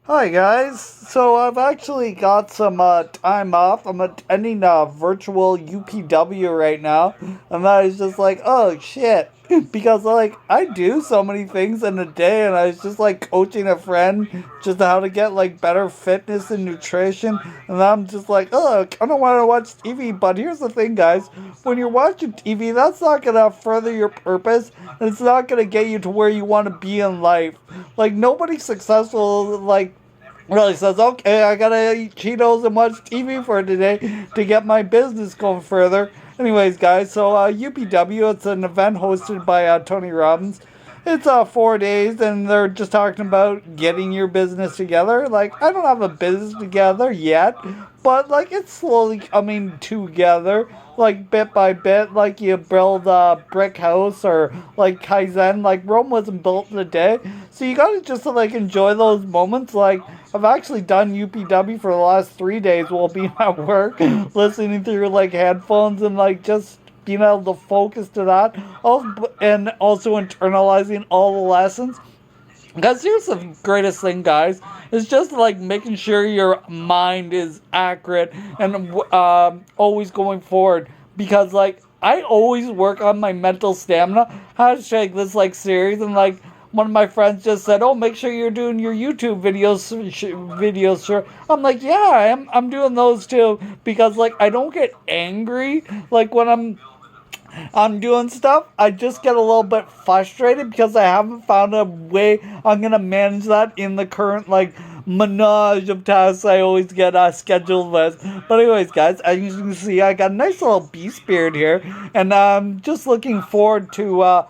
Hi guys. So I've actually got some time off. I'm attending a virtual UPW right now, and I was just like, oh shit, because like I do so many things in a day, and I was just like coaching a friend just how to get like better fitness and nutrition, and I'm just like, oh, I don't want to watch TV. But here's the thing, guys: when you're watching TV, that's not gonna further your purpose, and it's not gonna get you to where you want to be in life. Like nobody successful really says, okay, I gotta eat Cheetos and watch TV for today to get my business going further. Anyways, guys, so UPW, it's an event hosted by Tony Robbins. It's 4 days, and they're just talking about getting your business together. Like, I don't have a business together yet, but like it's slowly coming together, like bit by bit. Like you build a brick house, or like Kaizen. Like Rome wasn't built in a day, so you gotta just like enjoy those moments. Like I've actually done UPW for the last 3 days while being at work, listening through like headphones and like just being able to focus to that, and also internalizing all the lessons. Because here's the greatest thing, guys, is just like making sure your mind is accurate and always going forward. Because like I always work on my mental stamina. Hashtag this like series, and like one of my friends just said, "Oh, make sure you're doing your YouTube videos, sure." I'm like, "Yeah, I'm doing those too." Because like I don't get angry like when I'm doing stuff. I just get a little bit frustrated because I haven't found a way I'm gonna manage that in the current like menage of tasks I always get scheduled with. But anyways, guys, as you can see, I got a nice little beast beard here, and I'm just looking forward to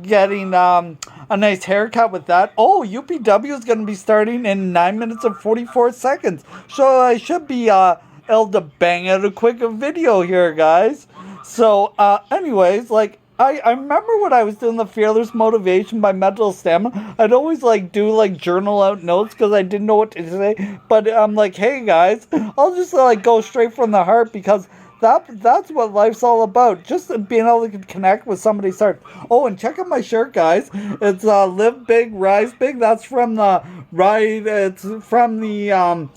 getting a nice haircut with that. Oh, UPW is gonna be starting in 9 minutes and 44 seconds, so I should be able to bang out a quick video here, guys. So, anyways, like, I remember when I was doing the Fearless Motivation by Mental Stamina, I'd always, like, do, like, journal out notes because I didn't know what to say. But I'm like, hey, guys, I'll just, like, go straight from the heart because that's what life's all about. Just being able to connect with somebody's heart. Oh, and check out my shirt, guys. It's, Live Big, Rise Big. That's from the it's from the,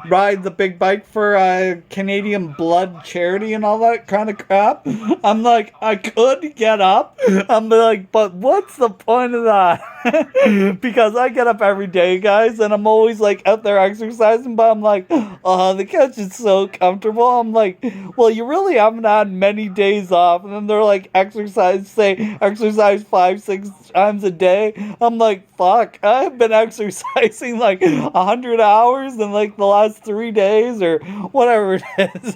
ride the big bike for Canadian blood charity and all that kind of crap. I'm like, I could get up. I'm like, but what's the point of that? Because I get up every day, guys, and I'm always like out there exercising, but I'm like, oh, the couch is so comfortable. I'm like, well, you really haven't had many days off. And then they're like, exercise 5, 6 times a day. I'm like, fuck, I've been exercising like 100 hours in like the last 3 days or whatever it is.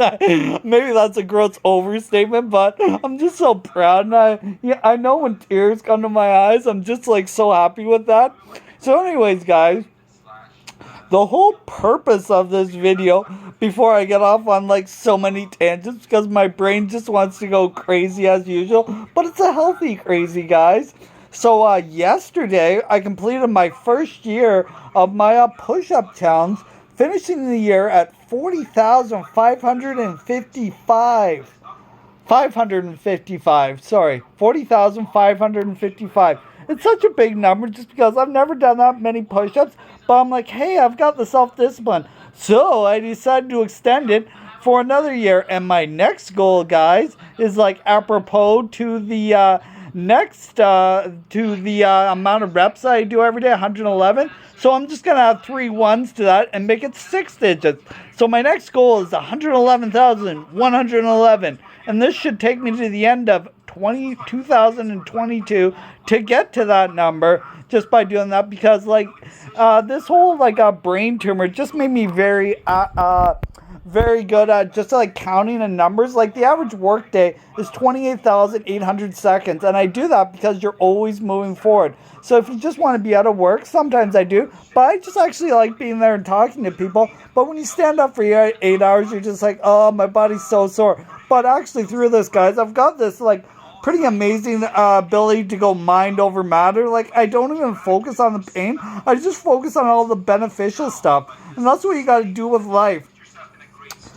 Maybe that's a gross overstatement, but I'm just so proud, and I know when tears come to my eyes, I'm just like so happy with that. So anyways, guys, the whole purpose of this video, before I get off on like so many tangents, because my brain just wants to go crazy as usual, but it's a healthy crazy, guys. So yesterday I completed my first year of my push-up challenge, finishing the year at 40,555. 555, sorry, 40,555. It's such a big number just because I've never done that many push-ups, but I'm like, hey, I've got the self-discipline. So I decided to extend it for another year. And my next goal, guys, is like apropos to the amount of reps I do every day, 111. So I'm just going to add 3 ones to that and make it 6 digits. So my next goal is 111,111. And this should take me to the end of 2022 to get to that number, just by doing that, because like this whole like brain tumor just made me very good at just like counting the numbers. Like the average work day is 28,800 seconds, and I do that because you're always moving forward. So if you just want to be out of work, sometimes I do, but I just actually like being there and talking to people. But when you stand up for your 8 hours, you're just like, oh, my body's so sore. But actually through this, guys, I've got this like pretty amazing ability to go mind over matter. Like I don't even focus on the pain, I just focus on all the beneficial stuff. And that's what you got to do with life.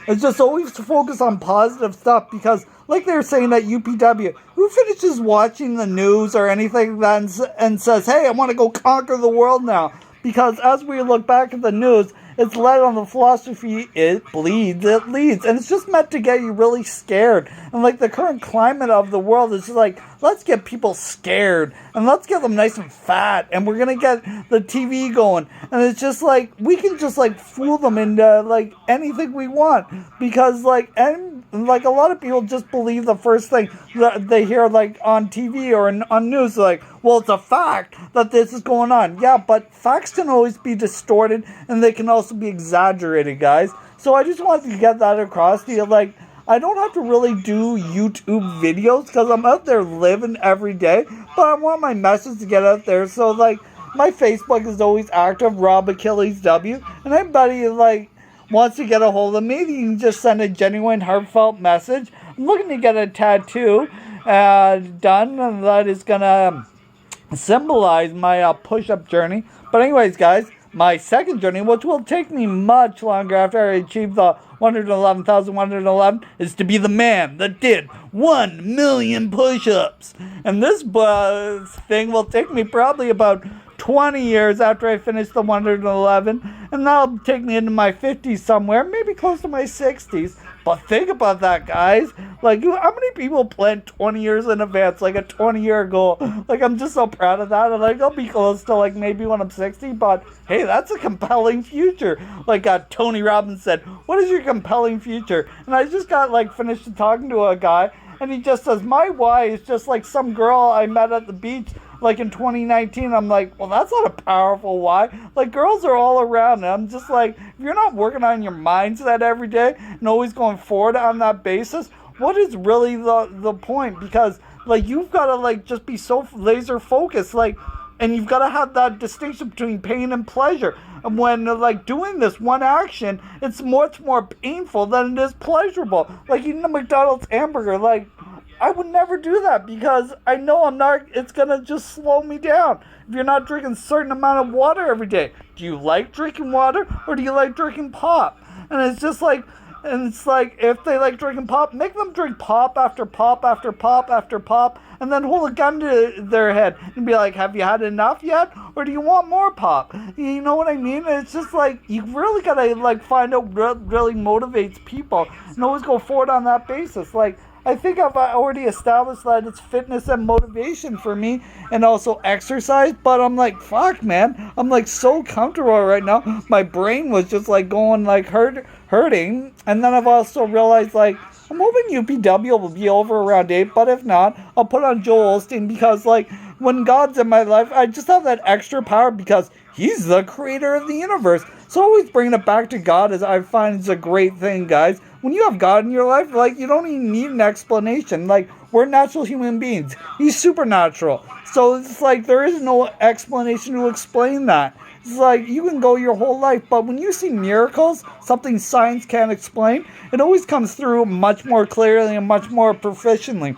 It's just always to focus on positive stuff, because like they were saying at UPW, who finishes watching the news or anything like that and says, hey, I want to go conquer the world now? because as we look back at the news, it's led on the philosophy, it bleeds, it leads. And it's just meant to get you really scared. And like the current climate of the world is just like, let's get people scared and let's get them nice and fat. And we're going to get the TV going. And it's just like, we can just like fool them into like anything we want. Because like, and like a lot of people just believe the first thing that they hear like on TV or on news. Like, well, it's a fact that this is going on. Yeah, but facts can always be distorted and they can also be exaggerated, guys. So I just wanted to get that across to you. Like, I don't have to really do YouTube videos because I'm out there living every day, but I want my message to get out there. So, like, my Facebook is always active, Rob Achilles W. And anybody, like, wants to get a hold of me, you can just send a genuine, heartfelt message. I'm looking to get a tattoo done, and that is going to symbolize my push-up journey. But anyways, guys, my second journey, which will take me much longer after I achieve the 111,111, is to be the man that did 1 million push-ups. And this thing will take me probably about 20 years after I finish the 111, and that'll take me into my 50s somewhere, maybe close to my 60s. But think about that, guys. Like, how many people plan 20 years in advance, like a 20-year goal? Like, I'm just so proud of that. And like, I'll be close to like maybe when I'm 60. But hey, that's a compelling future. Like Tony Robbins said, "What is your compelling future?" And I just got like finished talking to a guy, and he just says, "My why is just like some girl I met at the beach." Like in 2019, I'm like, well, that's not a powerful why. Like, girls are all around. And I'm just like, if you're not working on your mindset every day and always going forward on that basis, what is really the point? Because, like, you've got to, like, just be so laser focused. Like, and you've got to have that distinction between pain and pleasure. And when, like, doing this one action, it's much more painful than it is pleasurable. Like, eating a McDonald's hamburger, like, I would never do that because I know it's going to just slow me down. If you're not drinking a certain amount of water every day, do you like drinking water or do you like drinking pop? And it's just like, and it's like, if they like drinking pop, make them drink pop after pop after pop after pop, and then hold a gun to their head and be like, have you had enough yet? Or do you want more pop? You know what I mean? It's just like, you really gotta like find out what really motivates people and always go forward on that basis. Like, I think I've already established that it's fitness and motivation for me and also exercise, but I'm like, fuck, man. I'm like so comfortable right now. My brain was just like going like hurting. And then I've also realized like, I'm hoping UPW will be over around 8, but if not, I'll put on Joel Osteen because like when God's in my life, I just have that extra power because he's the creator of the universe. So always bringing it back to God is I find is a great thing, guys. When you have God in your life, like, you don't even need an explanation. Like, we're natural human beings. He's supernatural. So it's like there is no explanation to explain that. It's like you can go your whole life, but when you see miracles, something science can't explain, it always comes through much more clearly and much more proficiently.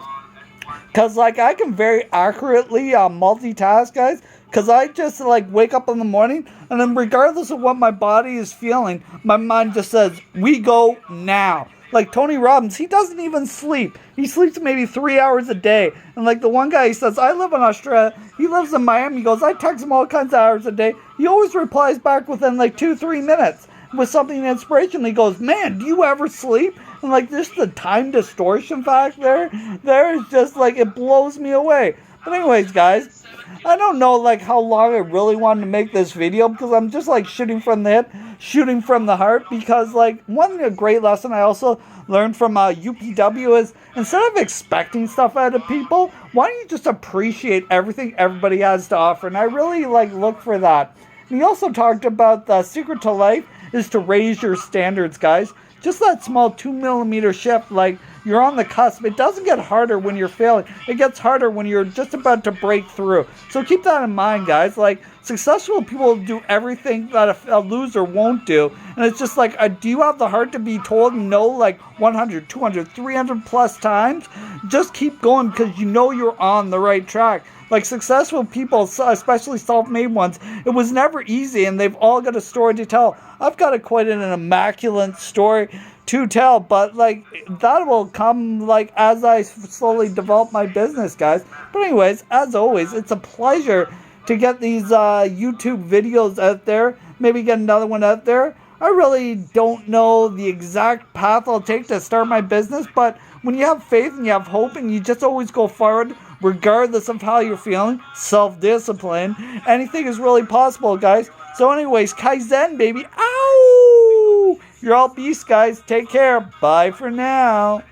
Because, like, I can very accurately multitask, guys. Because I just, like, wake up in the morning, and then regardless of what my body is feeling, my mind just says, we go now. Like Tony Robbins, he doesn't even sleep. He sleeps maybe 3 hours a day. And like the one guy, he says, I live in Australia. He lives in Miami. He goes, I text him all kinds of hours a day. He always replies back within like 2-3 minutes with something inspirational. He goes, man, do you ever sleep? And like just the time distortion factor there is just like, it blows me away. But anyways, guys, I don't know like how long I really wanted to make this video because I'm just like shooting from the hip, shooting from the heart, because like one great lesson I also learned from UPW is instead of expecting stuff out of people, why don't you just appreciate everything everybody has to offer? And I really like look for that. And he also talked about the secret to life is to raise your standards, guys. Just that small 2mm shift, like you're on the cusp. It doesn't get harder when you're failing. It gets harder when you're just about to break through. So keep that in mind, guys. Like successful people do everything that a loser won't do. And it's just like, do you have the heart to be told no like 100, 200, 300 plus times? Just keep going because you know you're on the right track. Like successful people, especially self-made ones, it was never easy and they've all got a story to tell. I've got quite an immaculate story to tell, but like that will come like as I slowly develop my business, guys. But anyways, as always, it's a pleasure to get these YouTube videos out there, maybe get another one out there. I really don't know the exact path I'll take to start my business, but when you have faith and you have hope and you just always go forward, regardless of how you're feeling, self-discipline, anything is really possible, guys. So anyways, Kaizen, baby. Ow! You're all beasts, guys. Take care. Bye for now.